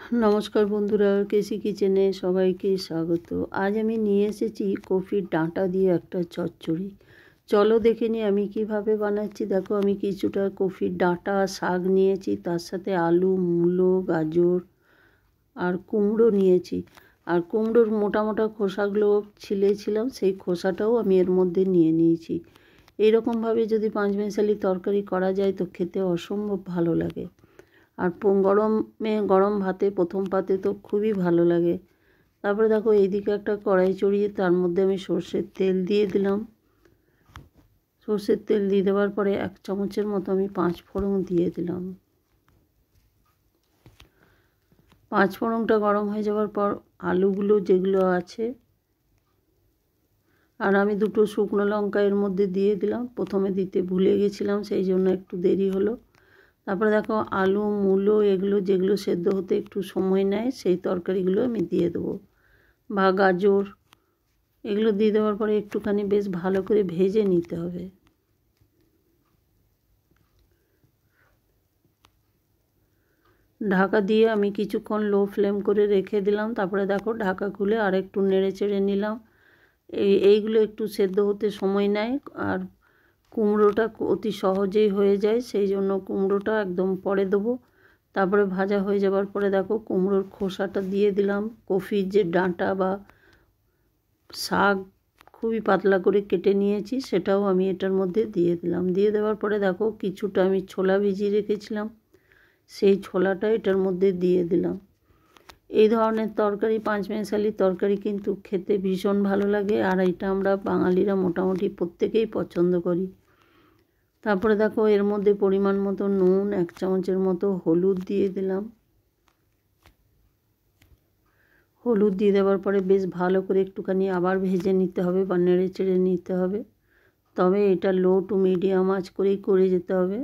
নমস্কার বন্ধুরা, কেসি কিচেনে সবাইকে স্বাগত। আজ আমি নিয়ে এসেছি কফির ডাঁটা দিয়ে একটা চচ্চড়ি। চলো দেখে নিই আমি কিভাবে বানাচ্ছি। দেখো, আমি কিছুটা কফির ডাঁটা শাক নিয়েছি, তার সাথে আলু, মূলো, গাজর আর কুমড়ো নিয়েছি। আর কুমড়োর মোটা মোটা খোসাগুলো ছিলেছিলাম, সেই খোসাটাও আমি এর মধ্যে নিয়ে নিয়েছি। এইরকমভাবে যদি পাঁচমিশালি তরকারি করা যায় তো খেতে অসম্ভব ভালো লাগে। আর গরম ভাতে প্রথম পাতে তো খুবই ভালো লাগে। তারপরে দেখো, এইদিকে একটা কড়াই চড়িয়ে তার মধ্যে আমি সর্ষের তেল দিয়ে দিলাম। সর্ষের তেল দিয়ে দেওয়ার পরে 1 চামচের মতো আমি 5 ফোড়ন দিয়ে দিলাম। 5 ফোড়নটা গরম হয়ে যাওয়ার পর আলুগুলো যেগুলো আছে, আর আমি 2টো শুকনো লঙ্কা এর মধ্যে দিয়ে দিলাম। প্রথমে দিতে ভুলে গেছিলাম, সেই জন্য একটু দেরি হলো। তারপরে দেখো, আলু, মূলো এগুলো যেগুলো সেদ্ধ হতে একটু সময় নেয়, সেই তরকারিগুলো আমি দিয়ে দেবো, বা গাজর এগুলো দিয়ে দেওয়ার পরে একটুখানি বেশ ভালো করে ভেজে নিতে হবে। ঢাকা দিয়ে আমি কিছুক্ষণ লো ফ্লেম করে রেখে দিলাম। তারপরে দেখো, ঢাকা খুলে আর একটু নেড়ে চেড়ে নিলাম। এইগুলো একটু সেদ্ধ হতে সময় নেয়, আর কুমড়োটা অতি সহজেই হয়ে যায়, সেই জন্য কুমড়োটা একদম পরে দেবো। তারপরে ভাজা হয়ে যাওয়ার পরে দেখো, কুমড়োর খোসাটা দিয়ে দিলাম। কফির যে ডাঁটা বা শাক খুবই পাতলা করে কেটে নিয়েছি, সেটাও আমি এটার মধ্যে দিয়ে দিলাম। দিয়ে দেওয়ার পরে দেখো, কিছুটা আমি ছোলা ভিজিয়ে রেখেছিলাম, সেই ছোলাটা এটার মধ্যে দিয়ে দিলাম। এই ধরনের তরকারি, পাঁচমিশালি তরকারি কিন্তু খেতে ভীষণ ভালো লাগে, আর এটা আমরা বাঙালিরা মোটামুটি প্রত্যেকেই পছন্দ করি। তারপরে দেখো, এর মধ্যে পরিমাণ মতো নুন, 1 চামচের মতো হলুদ দিয়ে দিলাম। হলুদ দিয়ে দেওয়ার পরে বেশ ভালো করে একটুখানি আবার ভেজে নিতে হবে বা নেড়ে চেড়ে নিতে হবে। তবে এটা লো টু মিডিয়াম আঁচ করেই করে যেতে হবে।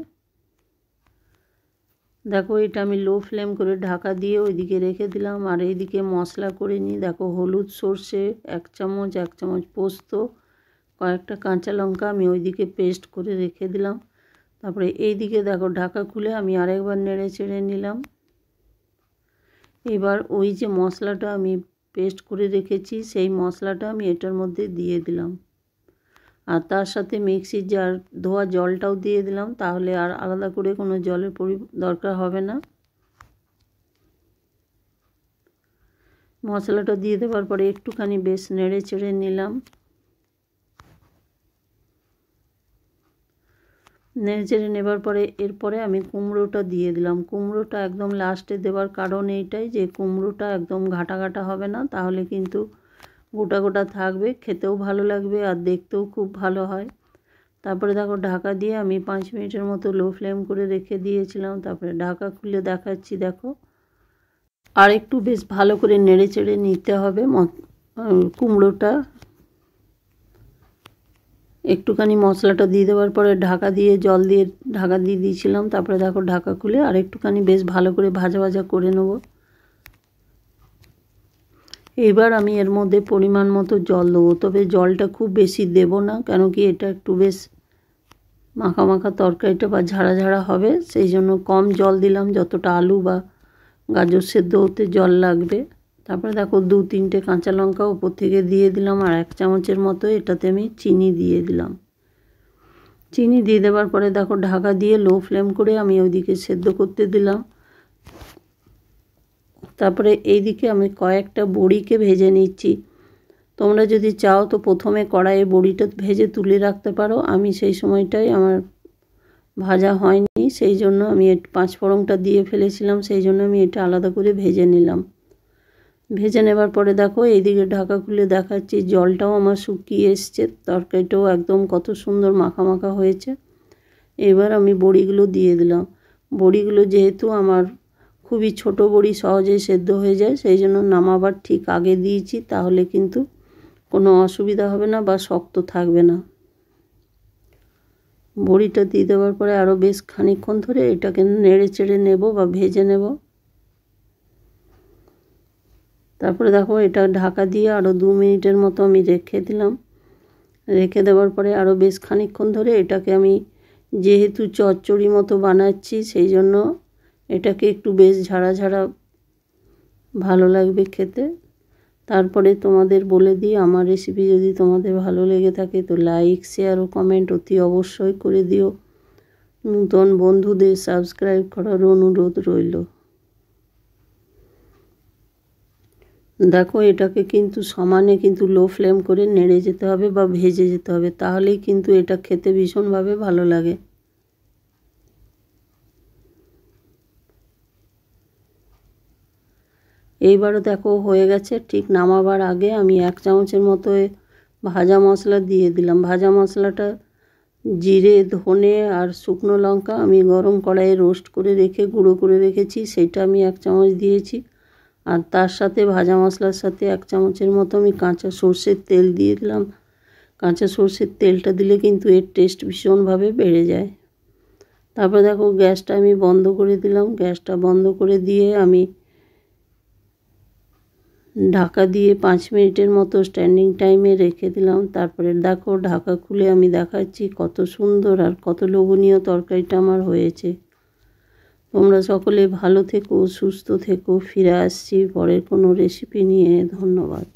দেখো, এটা আমি লো ফ্লেম করে ঢাকা দিয়ে ওইদিকে রেখে দিলাম। আর এইদিকে মশলা করে নিই। দেখো, হলুদ, সর্ষে 1 চামচ, 1 চামচ পোস্ত, কয়েকটা কাঁচা লঙ্কা আমি ওইদিকে পেস্ট করে রেখে দিলাম। তারপরে এইদিকে দেখো, ঢাকা খুলে আমি আরেকবার নেড়ে চেড়ে নিলাম। এবার ওই যে মশলাটা আমি পেস্ট করে রেখেছি, সেই মশলাটা আমি এটার মধ্যে দিয়ে দিলাম। আর তার সাথে মিক্সির জার ধোয়া জলটাও দিয়ে দিলাম, তাহলে আর আলাদা করে কোনো জলের দরকার হবে না। মশলাটা দিয়ে দেওয়ার পরে একটুখানি বেশ নেড়ে চেড়ে নিলাম। নেড়ে চেড়ে নেবার পরে এরপরে আমি কুমড়োটা দিয়ে দিলাম। কুমড়োটা একদম লাস্টে দেওয়ার কারণ এইটাই যে কুমড়োটা একদম ঘাটা ঘাটা হবে না, তাহলে কিন্তু গোটা গোটা থাকবে, খেতেও ভালো লাগবে আর দেখতেও খুব ভালো হয়। তারপরে দেখো, ঢাকা দিয়ে আমি 5 মিনিটের মতো লো ফ্লেম করে রেখে দিয়েছিলাম। তারপরে ঢাকা খুলে দেখাচ্ছি। দেখো, আর একটু বেশ ভালো করে নেড়ে চেড়ে নিতে হবে কুমড়োটা। একটুখানি মশলাটা দিয়ে দেওয়ার পরে ঢাকা দিয়ে জল দিয়ে ঢাকা দিয়ে দিয়েছিলাম। তারপরে দেখো, ঢাকা খুলে আর একটুখানি বেশ ভালো করে ভাজা ভাজা করে নেব। এবার আমি এর মধ্যে পরিমাণ মতো জল দেবো, তবে জলটা খুব বেশি দেব না, কেন কি এটা একটু বেশ মাখা মাখা তরকারিটা বা ঝাড়া ঝাড়া হবে, সেই জন্য কম জল দিলাম, যতটা আলু বা গাজর সেদ্ধ হতে জল লাগবে। তারপরে দেখো, 2-3টে কাঁচা লঙ্কা উপর থেকে দিয়ে দিলাম, আর 1 চামচের মতো এটাতে আমি চিনি দিয়ে দিলাম। চিনি দিয়ে দেওয়ার পরে দেখো, ঢাকা দিয়ে লো ফ্লেম করে আমি ওইদিকে সেদ্ধ করতে দিলাম। তারপরে এইদিকে আমি কয়েকটা বড়িকে ভেজে নিচ্ছি। তোমরা যদি চাও তো প্রথমে কড়াইয়ে বড়িটা ভেজে তুলে রাখতে পারো। আমি সেই সময়টাই আমার ভাজা হয়নি, সেই জন্য আমি 5 ফোড়নটা দিয়ে ফেলেছিলাম, সেই জন্য আমি এটা আলাদা করে ভেজে নিলাম। ভেজে নেবার পরে দেখো, এইদিকে ঢাকা খুলে দেখাচ্ছি, জলটাও আমার শুকিয়ে এসছে, তরকারিটাও একদম কত সুন্দর মাখা মাখা হয়েছে। এবার আমি বড়িগুলো দিয়ে দিলাম। বড়িগুলো যেহেতু আমার খুবই ছোট বড়ি, সহজেই সেদ্ধ হয়ে যায়, সেই জন্য নামাবার ঠিক আগে দিয়েছি, তাহলে কিন্তু কোনো অসুবিধা হবে না বা শক্ত থাকবে না। বড়িটা দিয়ে দেওয়ার পরে আরও বেশ খানিকক্ষণ ধরে এটাকে নেড়ে চেড়ে নেব বা ভেজে নেব। তারপরে দেখো, এটা ঢাকা দিয়ে আরও 2 মিনিটের মতো আমি রেখে দিলাম। রেখে দেওয়ার পরে আরও বেশ খানিকক্ষণ ধরে এটাকে আমি, যেহেতু চচ্চড়ি মতো বানাচ্ছি, সেই জন্য এটাকে একটু বেশ ঝাড়া ঝাড়া ভালো লাগবে খেতে। তারপরে তোমাদের বলে দিই, আমার রেসিপি যদি তোমাদের ভালো লেগে থাকে তো লাইক, শেয়ার ও কমেন্ট অতি অবশ্যই করে দিও। নতুন বন্ধুদের সাবস্ক্রাইব করার অনুরোধ রইল। দেখো এটাকে কিন্তু সমানে কিন্তু লো ফ্লেম করে নেড়ে যেতে হবে বা ভেজে যেতে হবে, তাহলেই কিন্তু এটা খেতে ভীষণভাবে ভালো লাগে। এইবারও দেখো হয়ে গেছে। ঠিক নামাবার আগে আমি 1 চামচের মতো ভাজা মশলা দিয়ে দিলাম। ভাজা মশলাটা জিরে, ধনে আর শুকনো লঙ্কা আমি গরম কড়াইয়ে রোস্ট করে রেখে গুঁড়ো করে রেখেছি, সেটা আমি 1 চামচ দিয়েছি। আর তার সাথে ভাজা মশলার সাথে 1 চামচের মতো আমি কাঁচা সর্ষের তেল দিয়ে দিলাম। কাঁচা সর্ষের তেলটা দিলে কিন্তু এর টেস্ট ভীষণভাবে বেড়ে যায়। তারপর দেখো গ্যাসটা আমি বন্ধ করে দিলাম। গ্যাসটা বন্ধ করে দিয়ে আমি ঢাকা দিয়ে 5 মিনিটের মতো স্ট্যান্ডিং টাইমে রেখে দিলাম। তারপরে দেখো ঢাকা খুলে আমি দেখাচ্ছি কত সুন্দর আর কত লোভনীয় তরকারিটা আমার হয়েছে। তোমরা সকলে ভালো থেকো, সুস্থ থেকো। ফিরে আসছি পরের কোনো রেসিপি নিয়ে। ধন্যবাদ।